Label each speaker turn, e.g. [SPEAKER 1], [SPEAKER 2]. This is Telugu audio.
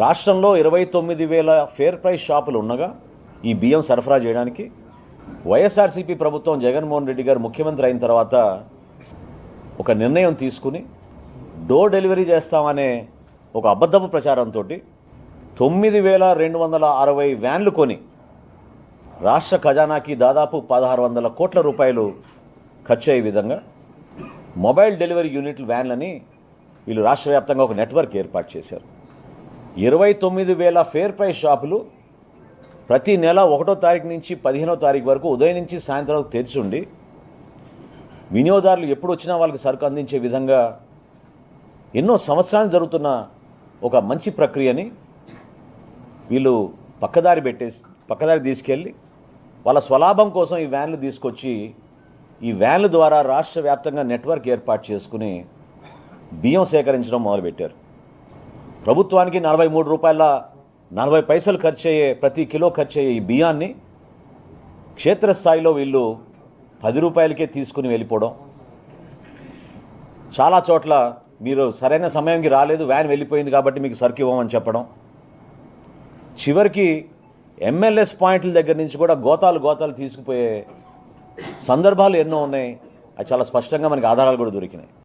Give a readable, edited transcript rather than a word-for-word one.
[SPEAKER 1] రాష్ట్రంలో 29,000 ఫేర్ ప్రైస్ షాపులు ఉండగా ఈ బియ్యం సరఫరా చేయడానికి వైఎస్ఆర్సీపీ ప్రభుత్వం జగన్మోహన్ రెడ్డి గారు ముఖ్యమంత్రి అయిన తర్వాత ఒక నిర్ణయం తీసుకుని డోర్ డెలివరీ చేస్తామనే ఒక అబద్ధపు ప్రచారంతో 9,260 వ్యాన్లు కొని రాష్ట్ర ఖజానాకి దాదాపు 1,600 కోట్ల రూపాయలు ఖర్చు అయ్యే విధంగా మొబైల్ డెలివరీ యూనిట్లు వ్యాన్లని వీళ్ళు రాష్ట్ర వ్యాప్తంగా ఒక నెట్వర్క్ ఏర్పాటు చేశారు. 29,000 ఫేర్ ప్రైస్ షాపులు ప్రతి నెల 1వ తారీఖు నుంచి 15వ తారీఖు వరకు ఉదయం నుంచి సాయంత్రం వరకు తెరిచి ఉండి వినియోగదారులు ఎప్పుడు వచ్చినా వాళ్ళకి సరుకు అందించే విధంగా ఎన్నో సంవత్సరాలు జరుగుతున్న ఒక మంచి ప్రక్రియని వీళ్ళు పక్కదారి తీసుకెళ్ళి వాళ్ళ స్వలాభం కోసం ఈ వ్యాన్లు తీసుకొచ్చి ఈ వ్యాన్ల ద్వారా రాష్ట్ర వ్యాప్తంగా నెట్వర్క్ ఏర్పాటు చేసుకుని బియ్యం సేకరించడం మొదలుపెట్టారు. ప్రభుత్వానికి 43 రూపాయల 40 పైసలు ఖర్చు అయ్యే ప్రతి కిలో ఖర్చు అయ్యే ఈ బియ్యాన్ని క్షేత్రస్థాయిలో వీళ్ళు 10 రూపాయలకే తీసుకుని వెళ్ళిపోవడం, చాలా చోట్ల మీరు సరైన సమయంకి రాలేదు, వ్యాన్ వెళ్ళిపోయింది కాబట్టి మీకు సరుకు ఇవ్వమని చెప్పడం, చివరికి ఎంఎల్ఎస్ పాయింట్ల దగ్గర నుంచి కూడా గోతాలు తీసుకుపోయే సందర్భాలు ఎన్నో ఉన్నాయి. అది చాలా స్పష్టంగా మనకి ఆధారాలు కూడా దొరికినాయి.